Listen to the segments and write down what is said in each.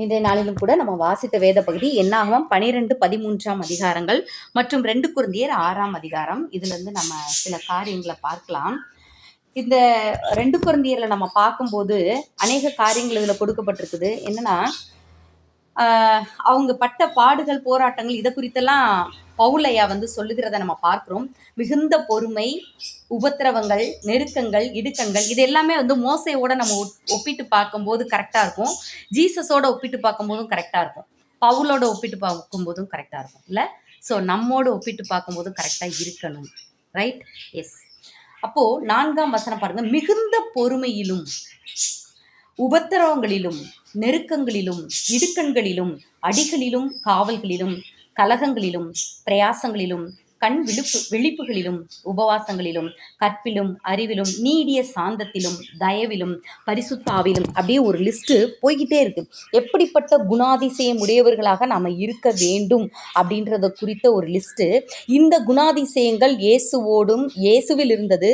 இன்றைய நாளிலும் கூட நம்ம வாசித்த வேத பகுதி என்னாகும் 12-13 அதிகாரங்கள் மற்றும் 2 கொரிந்தியர் 6 அதிகாரம். இதுல இருந்து நம்ம சில காரியங்களை பார்க்கலாம். இந்த 2 கொரிந்தியர்ல நம்ம பார்க்கும்போது அநேக காரியங்கள் இதுல கொடுக்கப்பட்டிருக்குது. என்னன்னா அவங்க பட்ட பாடுகள், போராட்டங்கள், இதை குறித்தெல்லாம் பவுலையா சொல்லுகிறத நம்ம பார்க்கிறோம். மிகுந்த பொறுமை, உபத்திரவங்கள், நெருக்கங்கள், இடுக்கங்கள், இது எல்லாமே மோசையோட நம்ம ஒப்பிட்டு பார்க்கும்போது கரெக்டா இருக்கும். ஜீசஸோட ஒப்பிட்டு பார்க்கும்போதும் கரெக்டா இருக்கும். பவுலோட ஒப்பிட்டு பார்க்கும்போதும் கரெக்டா இருக்கும் இல்ல. ஸோ நம்மோட ஒப்பிட்டு பார்க்கும்போதும் கரெக்டா இருக்கணும். ரைட்? எஸ். அப்போ 4ஆம் வசனம் பாருங்க. மிகுந்த பொறுமையிலும் உபத்திரவங்களிலும் நெருக்கங்களிலும் இடுக்கண்களிலும் அடிகளிலும் காவல்களிலும் கலகங்களிலும் பிரயாசங்களிலும் கண் விழிப்புகளிலும் உபவாசங்களிலும் கற்பிலும் அறிவிலும் நீடிய சாந்தத்திலும் தயவிலும் பரிசுத்தாவிலும் அப்படியே ஒரு லிஸ்ட் போய்கிட்டே இருக்கு. எப்படிப்பட்ட குணாதிசயம் உடையவர்களாக நாம இருக்க வேண்டும் அப்படின்றத குறித்த ஒரு லிஸ்ட். இந்த குணாதிசயங்கள் இயேசுவோடும், இயேசுவில் இருந்தது,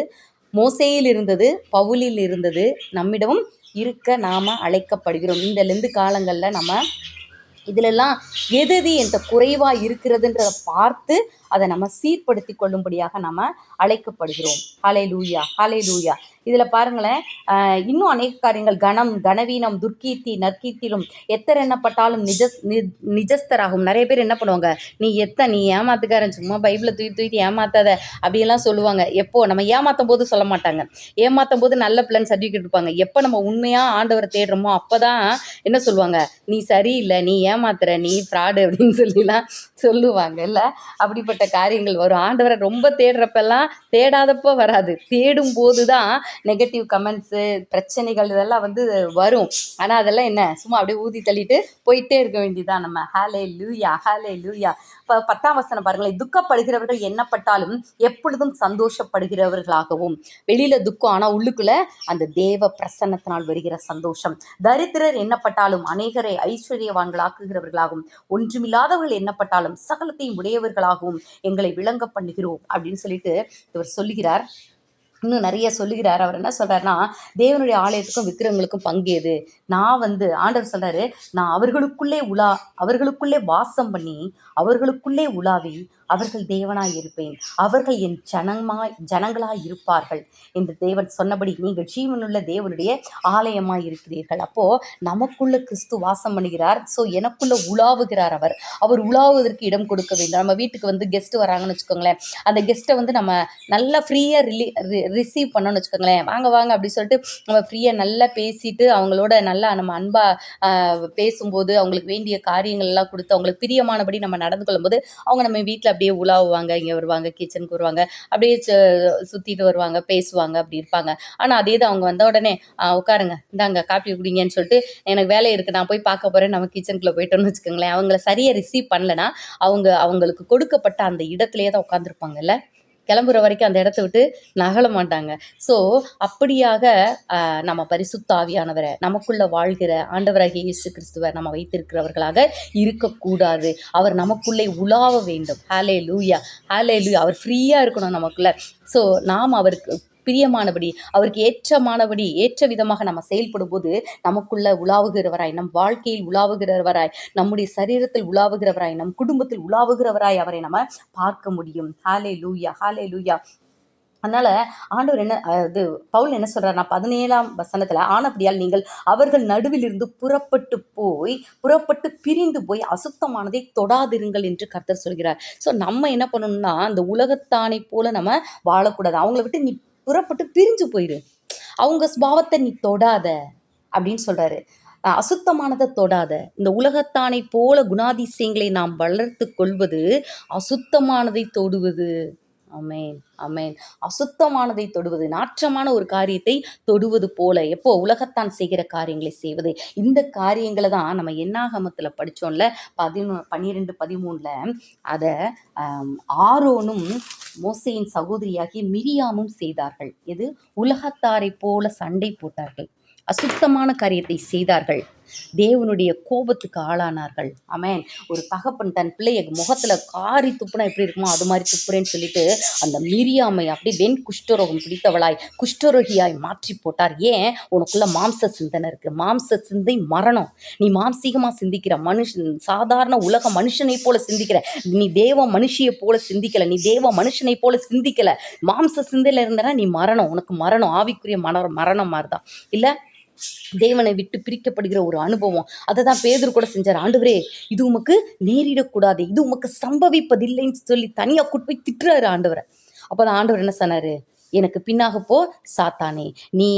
மோசேயில் இருந்தது, பவுலில் இருந்தது, நம்மிடமும் இருக்க நாம அழைக்கப்படுகிறோம். இந்த லெந்து காலங்களில் நம்ம இதிலெல்லாம் எது என்ற குறைவா இருக்கிறதுன்றதை பார்த்து அதை நம்ம சீர்படுத்தி கொள்ளும்படியாக நம்ம அழைக்கப்படுகிறோம். ஹல்லேலூயா, ஹல்லேலூயா. இதில் பாருங்களேன், இன்னும் அநேக காரியங்கள். கணம், கனவீனம், துர்க்கீர்த்தி, நற்கீர்த்திலும் எத்தர் எண்ணப்பட்டாலும் நிஜஸ்தராகும். நிறைய பேர் என்ன பண்ணுவாங்க, நீ ஏமாத்துக்காரன், சும்மா பைபிளை தூக்கி ஏமாத்தாத அப்படியெல்லாம் சொல்லுவாங்க. எப்போ நம்ம ஏமாத்தும் போது சொல்ல மாட்டாங்க. ஏமாத்தும் போது நல்ல பிளான் சர்டிஃபிகேட் இருப்பாங்க. எப்போ நம்ம உண்மையாக ஆண்டவரை தேடுறோமோ அப்போ தான் என்ன சொல்லுவாங்க, நீ சரியில்லை, நீ ஏமாத்துற, நீ ஃப்ராடு அப்படின்னு சொல்லிலாம் சொல்லுவாங்க இல்லை. அப்படிப்பட்ட காரியங்கள் வரும். ஆண்டவரை ரொம்ப தேடுறப்பெல்லாம் தேடாதப்போ வராது. தேடும் போது தான் நெகட்டிவ் கமெண்ட்ஸு, பிரச்சனைகள் இதெல்லாம் வரும். ஆனால் அதெல்லாம் என்ன, சும்மா அப்படியே ஊதி தள்ளிட்டு போயிட்டே இருக்க வேண்டியதான் நம்ம. ஹல்லேலூயா, ஹல்லேலூயா. இப்போ 10ஆம் வசனம் பாருங்களேன். துக்கப்படுகிறவர்கள் எண்ணப்பட்டாலும் எப்பொழுதும் சந்தோஷப்படுகிறவர்களாகவும். வெளியில துக்கம், ஆனால் உள்ளுக்குள்ள அந்த தேவ பிரசன்னத்தினால் வருகிற சந்தோஷம். தரித்திரர் எண்ணப்பட்டாலும் அநேகரை ஐஸ்வர்யவான்களாக்குகிறவர்களாகவும். ஒன்றுமில்லாதவர்கள் எண்ணப்பட்டாலும் சகலத்தையும் உடையவர்களாகவும் எங்களை விளங்க பண்ணுகிறோம் அப்படின்னு சொல்லிட்டு இவர் சொல்லுகிறார். இன்னும் நிறைய சொல்லுகிறார். அவர் என்ன சொல்றாருன்னா, தேவனுடைய ஆலயத்துக்கும் விக்கிரகங்களுக்கும் பங்கேது. நான் ஆண்டவர் சொல்றாரு, நான் அவர்களுக்குள்ளே வாசம் பண்ணி அவர்களுக்குள்ளே உலாவி அவர்கள் தேவனாய் இருப்பேன், அவர்கள் என் ஜனங்களாய் இருப்பார்கள் என்று தேவன் சொன்னபடி நீங்கள் ஜீவனுள்ள தேவனுடைய ஆலயமாய் இருக்கிறீர்கள். அப்போ நமக்குள்ள கிறிஸ்து வாசம் பண்ணுகிறார். ஸோ எனக்குள்ள உலாவுகிறார். அவர் உலாவுவதற்கு இடம் கொடுக்க வேண்டும். நம்ம வீட்டுக்கு கெஸ்ட் வராங்கன்னு வச்சுக்கோங்களேன், அந்த கெஸ்ட்டை நம்ம நல்லா ஃப்ரீயாக ரிசீவ் பண்ணோன்னு வச்சுக்கோங்களேன். வாங்க வாங்க அப்படி சொல்லிட்டு நம்ம ஃப்ரீயாக நல்லா பேசிட்டு அவங்களோட நல்லா நம்ம அன்பாக பேசும்போது, அவங்களுக்கு வேண்டிய காரியங்கள் எல்லாம் கொடுத்து அவங்களுக்கு பிரியமானபடி நம்ம நடந்து கொள்ளும்போது அவங்க நம்ம வீட்டில் அப்படியே உலாவுவாங்க, இங்கே வருவாங்க, கிச்சனுக்கு வருவாங்க, அப்படியே சுற்றிட்டு வருவாங்க, பேசுவாங்க, அப்படி இருப்பாங்க. ஆனால் அதே தான் அவங்க வந்த உடனே உட்காருங்க, இந்தாங்க காப்பி குடிங்கன்னு சொல்லிட்டு எனக்கு வேலை இருக்குது, நான் போய் பார்க்க போகிறேன், நம்ம கிச்சனுக்குள்ளே போயிட்டோன்னு வச்சுக்கோங்களேன். அவங்கள சரியாக ரிசீவ் பண்ணலைன்னா அவங்களுக்கு கொடுக்கப்பட்ட அந்த இடத்துலையே தான் உட்காந்துருப்பாங்கல்ல. கிளம்புற வரைக்கும் அந்த இடத்த விட்டு நகல மாட்டாங்க. ஸோ அப்படியாக நம்ம பரிசுத்த ஆவியானவரை, நமக்குள்ள வாழ்கிற ஆண்டவராகிய இயேசு கிறிஸ்துவை நம்ம வைத்திருக்கிறவர்களாக இருக்கக்கூடாது. அவர் நமக்குள்ளே உலாவ வேண்டும். ஹல்லேலூயா, ஹல்லேலூயா. அவர் ஃப்ரீயாக இருக்கணும் நமக்குள்ள. ஸோ நாம் அவருக்கு பிரியமானபடி, அவருக்கு ஏற்ற விதமாக நம்ம செயல்படும் போது நமக்குள்ள உலாவுகிறவராய், நம் வாழ்க்கையில் உலாவுகிறவராய், நம்முடைய சரீரத்தில் உலாவுகிறவராய், நம் குடும்பத்தில் உலாவுகிறவராய் அவரை நம்ம பார்க்க முடியும். ஹல்லேலூயா, ஹல்லேலூயா. அதனால ஆண்டவர் பவுல் என்ன சொல்றாருன்னா 17ஆம் வசனத்துல, ஆனபடியால் நீங்கள் அவர்கள் நடுவில் இருந்து புறப்பட்டு பிரிந்து போய் அசுத்தமானதை தொடாதிருங்கள் என்று கர்த்தர் சொல்கிறார். ஸோ நம்ம என்ன பண்ணணும்னா, அந்த உலகத்தானை போல நம்ம வாழக்கூடாது. அவங்கள விட்டு நீ புறப்பட்டு பிரிஞ்சு போயிரு, அவங்க ஸ்பாவத்தை நீ தொடாத அப்படின்னு சொல்றாரு. அசுத்தமானதை தொடாத. இந்த உலகத்தானை போல குணாதிசயங்களை நாம் வளர்த்து கொள்வது அசுத்தமானதை தொடுவது. அமேன், அமேன். அசுத்தமானதை தொடுவது, நாற்றமான ஒரு காரியத்தை தொடுவது போல. எப்போ உலகத்தான் செய்கிற காரியங்களை செய்வது. இந்த காரியங்களை தான் நம்ம என்னாகமத்தில் படித்தோம்ல, 12-13 அதை ஆரோனும் மோசேயின் சகோதரியாகிய மிரியாமும் செய்தார்கள். இது உலகத்தாரை போல சண்டை போட்டார்கள், அசுத்தமான காரியத்தை செய்தார்கள். தேவனுடைய கோபத்துக்கு ஆளானார்கள். ஆமென். ஒரு தகப்பன் தன் பிள்ளைய முகத்துல காரி துப்புனா எப்படி இருக்குமோ அது மாதிரி துப்புறேன்னு சொல்லிட்டு அந்த மிரியாமை அப்படி குஷ்டரோகம் பிடித்தவளாய் குஷ்டரோகியாய் மாற்றி போட்டார். ஏன்? உனக்குள்ள மாம்ச சிந்தனை இருக்கு. மாம்ச சிந்தை மரணம். நீ மாம்சீகமா சிந்திக்கிற மனுஷன், சாதாரண உலக மனுஷனை போல சிந்திக்கிற. நீ தேவ மனுஷியை போல சிந்திக்கல. நீ தேவ மனுஷனை போல சிந்திக்கல. மாம்ச சிந்தையில இருந்தனா நீ மரணம். உனக்கு மரணம், ஆவிக்குரிய மரணம் மாதிரிதான் இல்ல. தேவனை விட்டு பிரிக்கப்படுகிற ஒரு அனுபவம். அதை தான் பேதுரு கூட செஞ்சார். ஆண்டவரே, இது உமக்கு நேரிடக்கூடாது, இது உமக்கு சம்பவிப்பதில்லைன்னு சொல்லி தனியா கூட்டு போய் திட்டுறாரு ஆண்டவரை. அப்பதான் ஆண்டவர் என்ன சொன்னாரு? எனக்கு பின்னாக போ சாத்தானே, நீ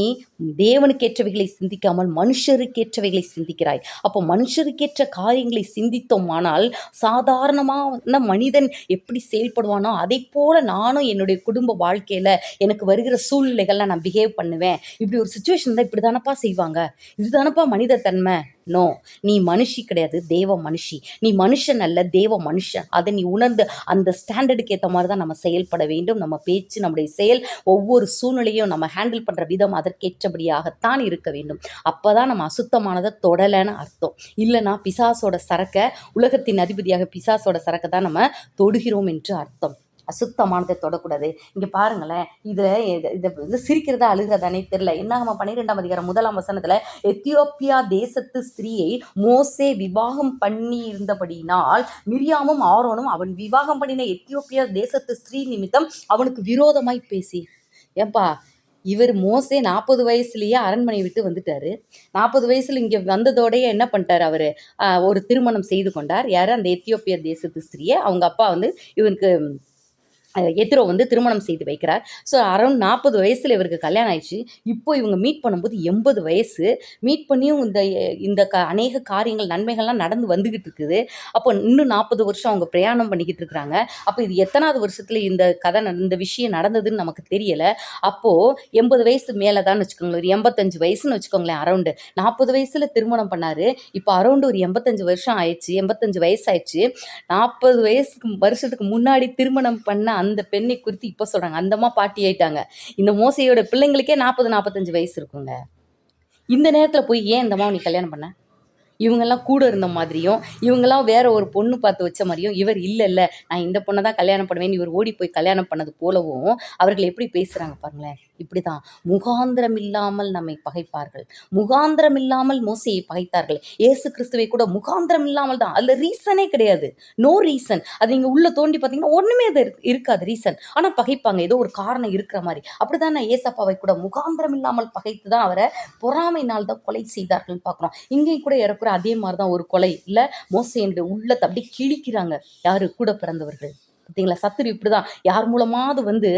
தேவனுக்கேற்றவைகளை சிந்திக்காமல் மனுஷருக்கேற்றவைகளை சிந்திக்கிறாய். அப்போ மனுஷருக்கேற்ற காரியங்களை சிந்தித்தோமானால் சாதாரணமான மனிதன் எப்படி செயல்படுவானோ அதை போல நானும் என்னுடைய குடும்ப வாழ்க்கையில எனக்கு வருகிற சூழ்நிலைகள்லாம் நான் பிஹேவ் பண்ணுவேன். இப்படி ஒரு சுச்சுவேஷன் தான் இப்படி தானப்பா செய்வாங்க, இதுதானப்பா மனித தன்மை. நோ, நீ மனுஷி கிடையாது, தேவ மனுஷி. நீ மனுஷன் அல்ல, தேவ மனுஷன். அதை நீ உணர்ந்து அந்த ஸ்டாண்டர்டுக்கு ஏற்ற மாதிரி தான் நம்ம செயல்பட வேண்டும். நம்ம பேச்சு, நம்முடைய செயல், ஒவ்வொரு சூழ்நிலையும் நம்ம ஹேண்டில் பண்ணுற விதம் அதற்கேற்றபடியாகத்தான் இருக்க வேண்டும். அப்போ தான் நம்ம அசுத்தமானதை தொடலைன்னு அர்த்தம். இல்லைனா பிசாசோட சரக்கை, உலகத்தின் அதிபதியாக பிசாசோட சரக்கை தான் நம்ம தொடுகிறோம் என்று அர்த்தம். அசுத்தமானதை தொடக்கூடாது. இங்கே பாருங்களேன், இதை வந்து சிரிக்கிறதா அழுகிறதானே தெரியல. என்னாகம 12ஆம் அதிகாரம் 1ஆம் வசனத்தில் எத்தியோப்பியா தேசத்து ஸ்திரீயை மோசே விவாகம் பண்ணி இருந்தபடியினால் மிரியாமும் ஆரோனும் அவன் விவாகம் பண்ணின எத்தியோப்பியா தேசத்து ஸ்திரீ நிமித்தம் அவனுக்கு விரோதமாய் பேசி. ஏன்பா, இவர் மோசே 40 வயசுலயே அரண்மனை விட்டு வந்துட்டாரு. 40 வயசுல இங்கே வந்ததோடைய என்ன பண்ணிட்டார்? அவர் ஒரு திருமணம் செய்து கொண்டார். யார்? அந்த எத்தியோப்பியா தேசத்து ஸ்திரீயை. அவங்க அப்பா வந்து இவனுக்கு எத்திரோ வந்து திருமணம் செய்து வைக்கிறார். ஸோ அரௌண்ட் 40 வயசில் இவருக்கு கல்யாணம் ஆயிடுச்சு. இப்போ இவங்க மீட் பண்ணும்போது 80 வயசு. மீட் பண்ணியும் இந்த அநேக காரியங்கள், நன்மைகள்லாம் நடந்து வந்துக்கிட்டு இருக்குது. அப்போ இன்னும் 40 வருஷம் அவங்க பிரயாணம் பண்ணிக்கிட்டு இருக்கிறாங்க. அப்போ இது எத்தனாவது வருஷத்தில் இந்த கதை, இந்த விஷயம் நடந்ததுன்னு நமக்கு தெரியலை. அப்போது 80 வயசு மேலே தான் வச்சுக்கோங்களேன், ஒரு 85 வயசுன்னு வச்சுக்கோங்களேன். அரௌண்டு 40 வயசில் திருமணம் பண்ணார். இப்போ அரௌண்டு ஒரு 85 வருஷம் ஆயிடுச்சு, 85 வயசு ஆயிடுச்சு. 40 வருஷத்துக்கு முன்னாடி திருமணம் பண்ண அந்த பெண்ணை குறித்து இப்போ சொல்கிறாங்க. அந்தம்மா பாட்டி ஆயிட்டாங்க. இந்த மோசையோட பிள்ளைங்களுக்கே 40-45 வயசு இருக்குங்க. இந்த நேரத்தில் போய் ஏன் இந்தம்மா நீ கல்யாணம் பண்ண? இவங்கெல்லாம் கூட இருந்த மாதிரியும், இவங்கெல்லாம் வேற ஒரு பொண்ணு பார்த்து வச்ச மாதிரியும், இவர் இல்லை நான் இந்த பொண்ணை தான் கல்யாணம் பண்ணுவேன், இவர் ஓடி போய் கல்யாணம் பண்ணது போலவும் அவர்கள் எப்படி பேசுகிறாங்க பாருங்களேன். இப்படி தான் முகாந்திரம் இல்லாமல் நம்மை பகைப்பார்கள். முகாந்திரம் இல்லாமல் மோசையை பகைத்தார்கள். இயேசு கிறிஸ்துவை கூட முகாந்திரம் இல்லாமல் தான், அதில் ரீசனே கிடையாது. No reason. அது நீங்கள் உள்ள தோண்டி பார்த்தீங்கன்னா ஒன்றுமே அது இருக்காது ரீசன். ஆனால் பகைப்பாங்க, ஏதோ ஒரு காரணம் இருக்கிற மாதிரி. அப்படி தான் நான் ஏசப்பாவை கூட முகாந்திரம் இல்லாமல் பகைத்து தான் அவரை பொறாமையினால் தான் கொலை செய்தார்கள் பார்க்குறோம். இங்கேயும் கூட இறக்குற அதே மாதிரி தான் ஒரு கொலை இல்லை. மோசேனுடைய உள்ளத்தை அப்படியே கிழிக்கிறாங்க யாரு? கூட பிறந்தவர்கள். பார்த்தீங்களா? சத்துரு இப்படிதான் யார் மூலமாவது வந்து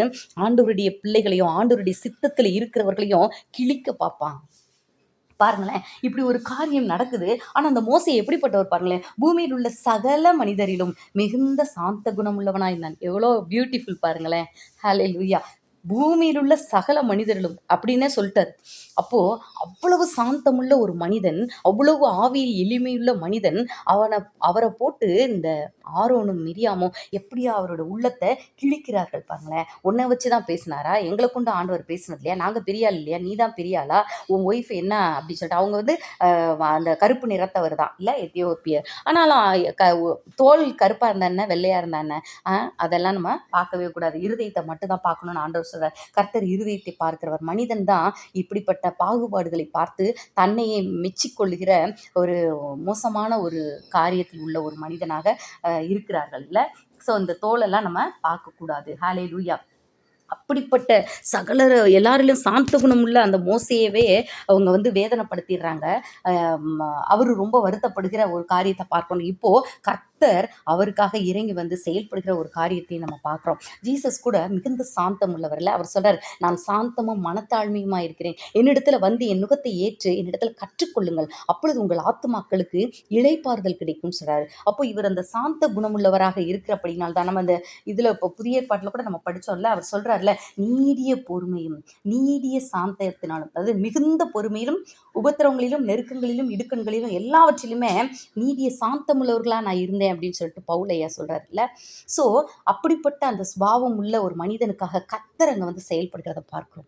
ஆண்டவருடைய பிள்ளைகளையும் ஆண்டவருடைய சித்தத்தில் இருக்கிறவர்களையும் கிழிக்க பார்ப்பான். பாருங்களேன், இப்படி ஒரு காரியம் நடக்குது. ஆனா அந்த மோசே எப்படிப்பட்டவர் பாருங்களேன். பூமியில் உள்ள சகல மனிதரிலும் மிகுந்த சாந்த குணம் உள்ளவனாய் இருந்தான். எவ்வளோ பியூட்டிஃபுல் பாருங்களேன். ஹல்லேலூயா. பூமியில் உள்ள சகல மனிதர்களும் அப்படின்னே சொல்லிட்டார். அப்போ அவ்வளவு சாந்தமுள்ள ஒரு மனிதன், அவ்வளவு ஆவியில் எளிமையுள்ள மனிதன், அவரை போட்டு இந்த ஆரோனும் மிரியாமும் எப்படியா அவரோட உள்ளத்தை கிழிக்கிறார்கள் பாருங்களேன். உன்னை வச்சுதான் பேசினாரா? எங்களை கொண்டு ஆண்டவர் பேசினது இல்லையா? நாங்க பெரிய ஆள் இல்லையா? நீ தான் பெரிய ஆளா? உன் ஒய்ஃப் என்ன அப்படின்னு சொல்லிட்டு அவங்க வந்து அந்த கருப்பு நிறத்தவர் தான் இல்லை, எத்தியோப்பியர். ஆனாலும் தோல் கருப்பா இருந்தா என்ன, வெள்ளையா இருந்தா என்ன, அதெல்லாம் நம்ம பார்க்கவே கூடாது. இருதயத்தை மட்டும் தான் பார்க்கணும்னு ஆண்டவர் சொல்றார். கர்த்தர் இருதயத்தை பார்க்கிறவர். மனிதன் தான் இப்படிப்பட்ட பாகுபாடுகளை பார்த்து தன்னையே மெச்சிக்கொள்ளுகிற ஒரு மோசமான ஒரு காரியத்தில் உள்ள ஒரு மனிதனாக இருக்கிறார்கள் இல்லை. ஸோ இந்த தோலெல்லாம் நம்ம பார்க்கக்கூடாது. ஹல்லேலூயா. அப்படிப்பட்ட சகலர் எல்லாரிலும் சாந்த குணம் உள்ள அந்த மோசையவே அவங்க வந்து வேதனைப்படுத்திடுறாங்க. அவரு ரொம்ப வருத்தப்படுகிற ஒரு காரியத்தை பார்க்கணும். இப்போ கர்த்தர் அவருக்காக இறங்கி வந்து செயல்படுகிற ஒரு காரியத்தை நம்ம பார்க்குறோம். ஜீசஸ் கூட மிகுந்த சாந்தம் உள்ளவர்ல. அவர் சொல்றார், நான் சாந்தமும் மனத்தாழ்மையுமா இருக்கிறேன், என்னிடத்துல வந்து என் நுகத்தை ஏற்று என்னிடத்துல கற்றுக்கொள்ளுங்கள், அப்பொழுது உங்கள் ஆத்துமாக்களுக்கு இளைப்பாறுதல் கிடைக்கும் சொல்றாரு. அப்போ இவர் அந்த சாந்த குணமுள்ளவராக இருக்கிறபடினால் தான் நம்ம அந்த இதுல இப்போ புதிய ஏற்பாட்டில் கூட நம்ம படிச்சோம்ல, அவர் சொல்றாருல, நீடிய பொறுமையும் நீடிய சாந்தத்தினாலும், அதாவது மிகுந்த பொறுமையிலும் உபத்திரவங்களிலும் நெருக்கங்களிலும் இடுக்கண்களிலும் எல்லாவற்றிலுமே நீடிய சாந்தமுள்ளவர்களா நான் இருந்தேன் செஞ்சேன் அப்படின்னு சொல்லிட்டு பவுல் ஐயா சொல்றாருல்ல. ஸோ அப்படிப்பட்ட அந்த சுபாவம் உள்ள ஒரு மனிதனுக்காக கர்த்தர் அங்க வந்து செயல்படுகிறத பார்க்கிறோம்.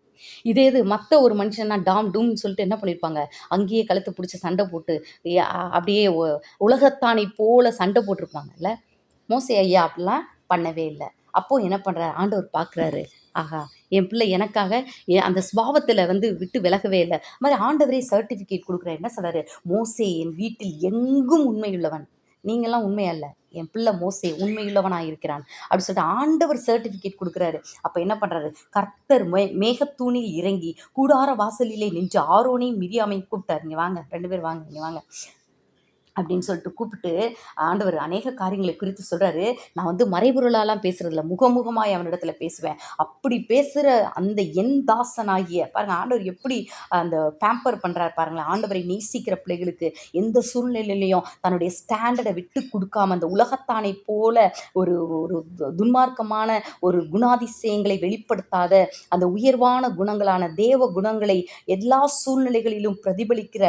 இதே இது மத்த ஒரு மனுஷன்னா டாம் டூம்ன்னு சொல்லிட்டு என்ன பண்ணியிருப்பாங்க, அங்கேயே கழுத்த பிடிச்சு சண்டை போட்டு அப்படியே உலகத்தானை போல சண்டை போட்டிருப்பாங்கல்ல. மோசே ஐயா அப்படிலாம் பண்ணவே இல்லை. அப்போ என்ன பண்றாரு, ஆண்டவர் பார்க்குறாரு, ஆஹா என் பிள்ளை எனக்காக அந்த சுபாவத்தில் வந்து விட்டு விலகவே இல்லை. அது மாதிரி ஆண்டவரே சர்டிஃபிகேட் கொடுக்குறாரு. என்ன சொல்றாரு, மோசே என் வீட்டில் எங்கும் உண்மையுள்ளவன், நீங்களாம் உண்மை அல்ல, என் பிள்ளை மோசே உண்மையுள்ளவனாக இருக்கிறான் அப்படி சொல்லிட்டு ஆண்டவர் சர்டிஃபிகேட் கொடுக்குறாரு. அப்போ என்ன பண்ணுறாரு, கர்த்தர் மேகத்தூணில் இறங்கி கூடார வாசலிலே நின்று ஆரோனையும் மிரியாமையும் கூப்பிட்டாரு, இங்கே வாங்க 2 பேர் வாங்க இங்கே வாங்க அப்படின்னு சொல்லிட்டு கூப்பிட்டு ஆண்டவர் அநேக காரியங்களை குறித்து சொல்றாரு. நான் வந்து மறைபொருளாலாம் பேசுறதில்ல, முகமுகமாய் அவனிடத்துல பேசுவேன். அப்படி பேசுற அந்த என் தாசனாகிய பாருங்க, ஆண்டவர் எப்படி அந்த பேம்பர் பண்றாரு பாருங்களேன். ஆண்டவரை நேசிக்கிற பிள்ளைகளுக்கு எந்த சூழ்நிலையிலையும் தன்னுடைய ஸ்டாண்டர்டை விட்டு கொடுக்காம அந்த உலகத்தானை போல ஒரு ஒரு துன்மார்க்கமான ஒரு குணாதிசயங்களை வெளிப்படுத்தாத அந்த உயர்வான குணங்களான தேவ குணங்களை எல்லா சூழ்நிலைகளிலும் பிரதிபலிக்கிற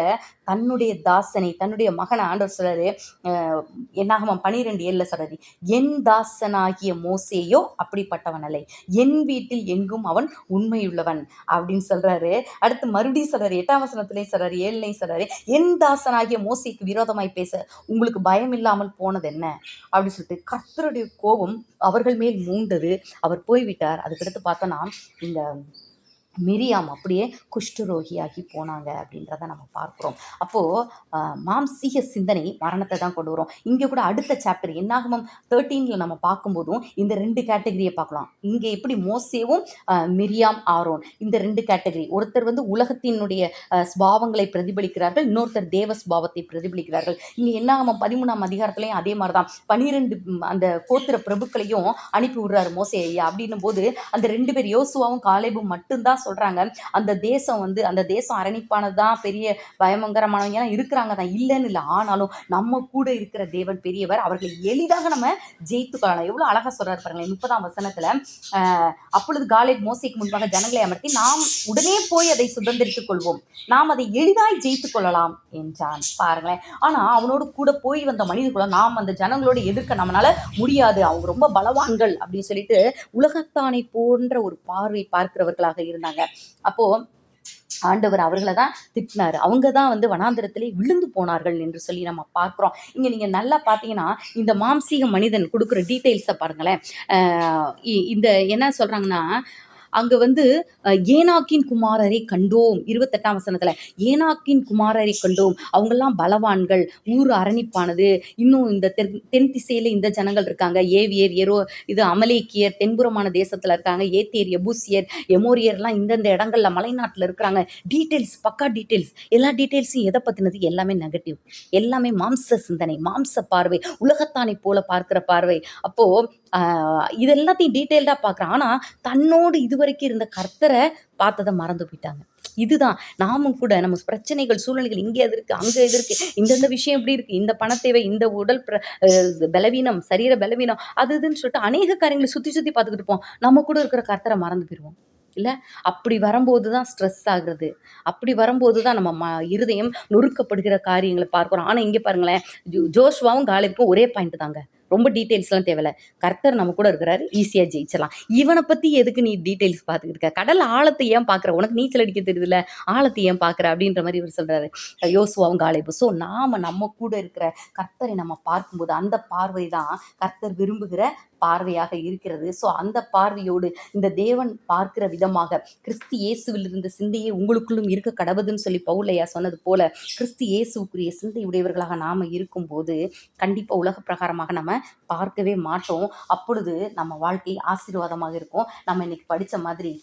தன்னுடைய தாசனை, தன்னுடைய மகனை ஆண்டவர் சொல்றாரு. என்னாகமம் 12:7 சொல்றாரு, என் தாசனாகிய மோசேயோ அப்படிப்பட்டவன் அல்ல, என் வீட்டில் எங்கும் அவன் உண்மையுள்ளவன் அப்படின்னு சொல்றாரு. அடுத்து மறுபடியும் சொல்றாரு, 8ஆம் வசனத்திலையும் சொல்றாரு, 7லையும் சொல்றாரு, என் தாசனாகிய மோசேக்கு விரோதமாய் பேச உங்களுக்கு பயம் இல்லாமல் போனது என்ன அப்படின்னு சொல்லிட்டு கர்த்தருடைய கோபம் அவர்கள் மேல் மூண்டது, அவர் போய்விட்டார். அதுக்கடுத்து பார்த்தோன்னா இந்த மிரியாம் அப்படியே குஷ்டரோகியாகி போனாங்க அப்படின்றத நம்ம பார்க்குறோம். அப்போது மாம்சீக சிந்தனை மரணத்தை தான் கொண்டு வரும். இங்கே கூட அடுத்த சாப்டர் என்னாகமம் 13ல் நம்ம பார்க்கும்போதும் இந்த 2 கேட்டகரியை பார்க்கலாம். இங்கே எப்படி மோசேவும் மிரியாம் ஆரோன் இந்த 2 கேட்டகரி, ஒருத்தர் வந்து உலகத்தினுடைய ஸ்பாவங்களை பிரதிபலிக்கிறார்கள், இன்னொருத்தர் தேவ ஸ்பாவத்தை பிரதிபலிக்கிறார்கள். இங்கே என்னாகமம் 13ஆம் அதிகாரத்துலையும் அதே மாதிரி தான் 12 அந்த கோத்திர பிரபுக்களையும் அனுப்பி விடுறாரு மோசே ஐயா. அப்படின்னும் போது அந்த 2 பேர் யோசுவாவும் காலேபும் மட்டும்தான் சொல்றாங்க அந்த தேசம் வந்து அந்த தேசம் அரணிப்பானது தான், பெரிய பயங்கரமானவங்க இருக்கிறாங்க தான், இல்லைன்னு இல்லை. ஆனாலும் நம்ம கூட இருக்கிற தேவன் பெரியவர், அவர்களை எளிதாக நம்ம ஜெயித்து கொள்ளலாம். எவ்வளவு அழகா சொல்றாரு பாருங்களேன் 30ஆம் வசனத்துல. அப்பொழுது காலேப் மோசேக்கு முன்பாக ஜனங்களை அமர்த்தி, நாம் உடனே போய் அதை சுதந்திரித்துக் கொள்வோம், நாம் அதை எளிதாய் ஜெயித்துக் கொள்ளலாம் என்றான். பாருங்களேன். ஆனா அவனோடு கூட போய் வந்த மனிதர்களும் நாம் அந்த ஜனங்களோடு எதிர்க்க நம்மளால முடியாது, அவங்க ரொம்ப பலவான்கள் அப்படின்னு சொல்லிட்டு உலகத்தானை போன்ற ஒரு பார்வை பார்க்கிறவர்களாக இருந்தாங்க. அப்போ ஆண்டவர் அவர்களை தான் திட்டினார். அவங்க தான் வந்து வனாந்திரத்திலே விழுந்து போனார்கள் என்று சொல்லி நம்ம பார்க்குறோம். இங்கே நீங்கள் நல்லா பார்த்தீங்கன்னா இந்த மாம்சீக மனிதன் கொடுக்குற டீட்டெயில்ஸை பாருங்களேன். இந்த என்ன சொல்கிறாங்கன்னா, அங்கே வந்து ஏனாக்கின் குமாரரை கண்டோம், 28ஆம் வசனத்தில் ஏனாக்கின் குமாரரை கண்டோம், அவங்கெல்லாம் பலவான்கள், ஊர் அரணிப்பானது, இன்னும் இந்த தென் திசையில் இந்த ஜனங்கள் இருக்காங்க, ஏவியர் எரோ இது அமலேக்கியர் தென்புறமான தேசத்தில் இருக்காங்க, ஏத்தேர் எபூசியர் எமோரியர்லாம் இந்தந்த இடங்கள்ல மலைநாட்டில் இருக்கிறாங்க. டீட்டெயில்ஸ் பக்கா டீட்டெயில்ஸ். எல்லா டீட்டெயில்ஸும் எதை பற்றினது, எல்லாமே நெகட்டிவ், எல்லாமே மாம்ச சிந்தனை, மாம்ச பார்வை, உலகத்தானை போல பார்க்கிற பார்வை. அப்போது இது எல்லாத்தையும் டீட்டெயில்டாக பார்க்குறான். ஆனால் தன்னோடு இதுவரைக்கும் இருந்த கர்த்தரை பார்த்ததை மறந்து போயிட்டாங்க. இதுதான் நாமும் கூட நம்ம பிரச்சனைகள் சூழ்நிலைகள் இங்கே அது இருக்குது, அங்கே இது இருக்குது, இந்தந்த விஷயம் இப்படி இருக்குது, இந்த பணத்தேவை, இந்த உடல் பலவீனம், சரீர பலவீனம், அது இதுன்னு சொல்லிட்டு அநேக காரியங்களை சுற்றி சுற்றி பார்த்துக்கிட்டு இருப்போம். நம்ம கூட இருக்கிற கர்த்தரை மறந்து போயிடுவோம் இல்லை. அப்படி வரும்போது தான் ஸ்ட்ரெஸ் ஆகுறது, அப்படி வரும்போது தான் நம்ம இருதயம் நொறுக்கப்படுகிற காரியங்களை பார்க்குறோம். ஆனால் இங்கே பாருங்களேன், ஜோஷ்வாவும் காலேபுக்கும் ஒரே பாயிண்ட் தாங்க, ரொம்ப டீட்டெயில்ஸ்லாம் தேவையில்ல, கர்த்தர் நம்ம கூட இருக்கிறாரு, ஈஸியாக ஜெயிச்சிடலாம். இவனை பற்றி எதுக்கு நீ டீட்டெயில்ஸ் பார்த்துக்கிட்டு இருக்க, கடல் ஆழத்தை ஏன் பார்க்குற, உனக்கு நீச்சல் அடிக்க தெரியுதுல்ல, ஆழத்தை ஏன் பார்க்குற அப்படின்ற மாதிரி இவர் சொல்கிறாரு யோசுவாவும் காலேபும். ஸோ நம்ம கூட இருக்கிற கர்த்தரை நம்ம பார்க்கும்போது அந்த பார்வை தான் கர்த்தர் விரும்புகிற பார்வையாக இருக்கிறது. ஸோ அந்த பார்வையோடு இந்த தேவன் பார்க்கிற விதமாக கிறிஸ்து இயேசுவில் இருந்த சிந்தையே உங்களுக்குள்ளும் இருக்க கடவுதுன்னு சொல்லி பவுலையா சொன்னது போல கிறிஸ்து இயேசுக்குரிய சிந்தை உடையவர்களாக நாம் இருக்கும்போது கண்டிப்பாக உலக பிரகாரமாக நம்ம பார்க்கவே மாட்டோம். அப்பொழுது நம்ம வாழ்க்கை ஆசீர்வாதமாக இருக்கும். நம்ம இன்னைக்கு படித்த மாதிரி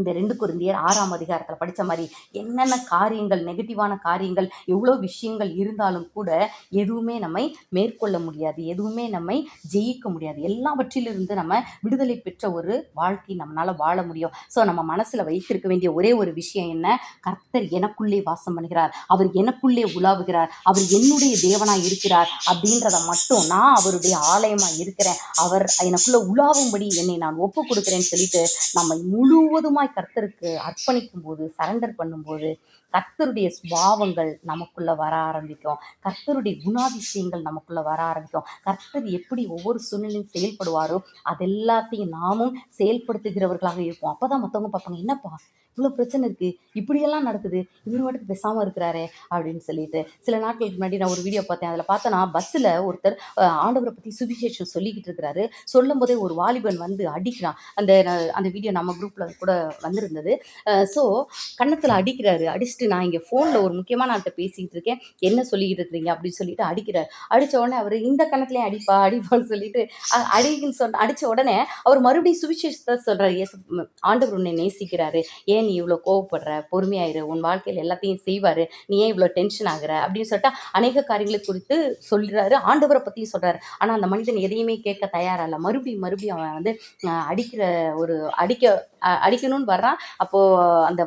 இந்த 2 கொரிந்தியர் 6ஆம் அதிகாரத்தில் படித்த மாதிரி என்னென்ன காரியங்கள், நெகட்டிவான காரியங்கள், எவ்வளோ விஷயங்கள் இருந்தாலும் கூட எதுவுமே நம்மை மேற்கொள்ள முடியாது, எதுவுமே நம்மை ஜெயிக்க முடியாது. எல்லாவற்றிலிருந்து நம்ம விடுதலை பெற்ற ஒரு வாழ்க்கை நம்மளால் வாழ முடியும். ஸோ நம்ம மனசில் வைத்திருக்க வேண்டிய ஒரே ஒரு விஷயம் என்ன, கர்த்தர் எனக்குள்ளே வாசம் பண்ணுகிறார், அவர் எனக்குள்ளே உலாவுகிறார், அவர் என்னுடைய தேவனாக இருக்கிறார் அப்படின்றத மட்டும், நான் அவருடைய ஆலயமாக இருக்கிறேன், அவர் எனக்குள்ளே உலாவும்படி என்னை நான் ஒப்பு கொடுக்குறேன்னு சொல்லிட்டு நம்ம முழுவதுமாக முழுவதுமாய் கர்த்தருக்கு அர்ப்பணிக்கும் போது, சரண்டர் பண்ணும்போது, கர்த்தருடைய சுபாவங்கள் நமக்குள்ள வர ஆரம்பிக்கும். கர்த்தருடைய குணாதிசயங்கள் நமக்குள்ள வர ஆரம்பிக்கும். கர்த்தர் எப்படி ஒவ்வொரு சூழ்நிலையும் செயல்படுவாரோ, அது எல்லாத்தையும் நாமும் செயல்படுத்துகிறவர்களாக இருப்போம். அப்பதான் மத்தவங்க பார்ப்பாங்க, "என்னப்பா இவ்வளோ பிரச்சனை இருக்கு. இப்படியெல்லாம் நடக்குது. இவரு பாட்டுக்கு பேசாம இருக்கிறாரே!" அப்படின்னு சொல்லிட்டு. சில நாட்களுக்கு முன்னாடி நான் ஒரு வீடியோ பார்த்தேன். அதில பார்த்தேன்னா, பஸ்ஸில ஒருத்தர் ஆண்டவர பத்தி சுவிசேஷம் சொல்லிக்கிட்டு இருக்கிறாரு. சொல்லும்போதே ஒரு வாலிபன் வந்து அடிக்கிறான். அந்த வீடியோ நம்ம குரூப்ல கூட வந்திருந்தது. ஸோ கன்னத்துல அடிக்கிறாரு. அடிச்சுட்டு, "நான் இங்க ஃபோன்ல ஒரு முக்கியமான ஆள்ட்ட பேசிக்கிட்டு இருக்கேன். என்ன சொல்லிக்கிட்டு இருக்கிறீங்க?" அப்படின்னு சொல்லிட்டு அடிக்கிறாரு. அடிச்ச உடனே அவரு, "இந்த கன்னத்துலயும் அடிப்பா, அடிப்பான்னு" சொல்லிட்டு அடின்னு அடிச்ச உடனே அவர் மறுபடியும் சுவிசேஷத்த சொல்றாரு. ஆண்டவர் உன்னை நேசிக்கிறாரு. ஏன் நீ இவ்வளோ கோவப்படுற? பொறுமையா இரு. உன் வாழ்க்கையில எல்லாத்தையும் செய்வாரு. நீ ஏன் இவ்வளோ டென்ஷன் ஆகுற? அப்படின்னு சொல்லிட்டு அநேக காரியங்களை குறித்து சொல்றாரு. ஆண்டவர பத்தியும் சொல்றாரு. ஆனா அந்த மனிதன் எதையுமே கேட்க தயாரா இல்ல. மறுபடியும் மறுபடியும் அவன் வந்து அடிக்கிற ஒரு அடிக்கணும்னு வர்றான். அப்போ அந்த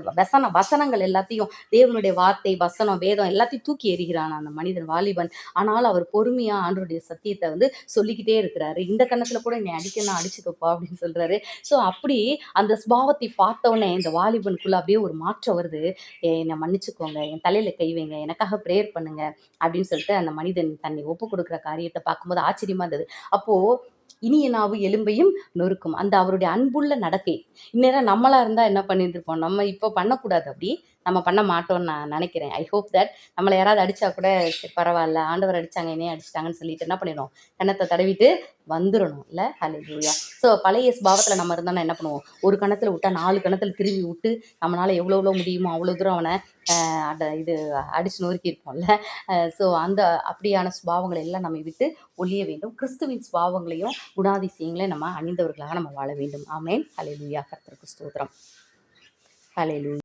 வசனங்கள் எல்லாத்தையும், தேவனுடைய வார்த்தை, வசனம், வேதம் எல்லாத்தையும் தூக்கி எறிகிறான் அந்த மனிதன், வாலிபன். ஆனாலும் அவர் பொறுமையா ஆண்டவருடைய சத்தியத்தை வந்து சொல்லிக்கிட்டே இருக்கிறாரு. "இந்த கன்னத்துல கூட என்னை அடிக்கணும்னா அடிச்சுக்கப்பா" அப்படின்னு சொல்றாரு. ஸோ அப்படி அந்த சுபாவத்தை பார்த்தோன்னே இந்த வாலிபனுக்குள்ள அப்படியே ஒரு மாற்றம் வருது. "என்னை மன்னிச்சுக்கோங்க, என் தலையில கை வைங்க, எனக்காக ப்ரேயர் பண்ணுங்க" அப்படின்னு சொல்லிட்டு அந்த மனிதன் தன்னை ஒப்பு கொடுக்குற காரியத்தை பார்க்கும்போது ஆச்சரியமா இருந்தது. அப்போ இனிய நாவு எலும்பையும் நொறுக்கும். அந்த அவருடைய அன்புள்ள நடக்கை. இந்நேரம் நம்மளா இருந்தா என்ன பண்ணியிருந்திருப்போம்? நம்ம இப்போ பண்ணக்கூடாது அப்படி. நம்ம பண்ண மாட்டோம்னு நான் நினைக்கிறேன். ஐ ஹோப் தட் நம்மள யாராவது அடிச்சா கூட, சரி பரவால்ல, ஆண்டவர் அடிச்சாங்க, என்னையும் அடிச்சுட்டாங்கன்னு சொல்லிட்டு என்ன பண்ணிடணும்? கன்னத்த தடவிட்டு வந்துரணும் இல்ல? ஹல்லேலூயா. ஸோ பழைய சுபாவத்துல நம்ம இருந்தோம்னா என்ன பண்ணுவோம்? ஒரு கன்னத்துல விட்டா 4 கன்னத்துல திரும்பி விட்டு, நம்மளால எவ்வளோ முடியுமோ அவ்வளோ தூரம் அவன இது அடிச்சு நொறுக்கியிருப்போம்ல. ஸோ அப்படியான சுபாவங்களை எல்லாம் நம்மை விட்டு ஒழிய வேண்டும். கிறிஸ்துவின் சுபாவங்களையும் குணாதிசயங்களையும் நம்ம அணிந்தவர்களாக நம்ம வாழ வேண்டும். ஆமென். ஹல்லேலூயா. கர்த்தருக்கு ஸ்தோத்திரம். ஹல்லேலூயா.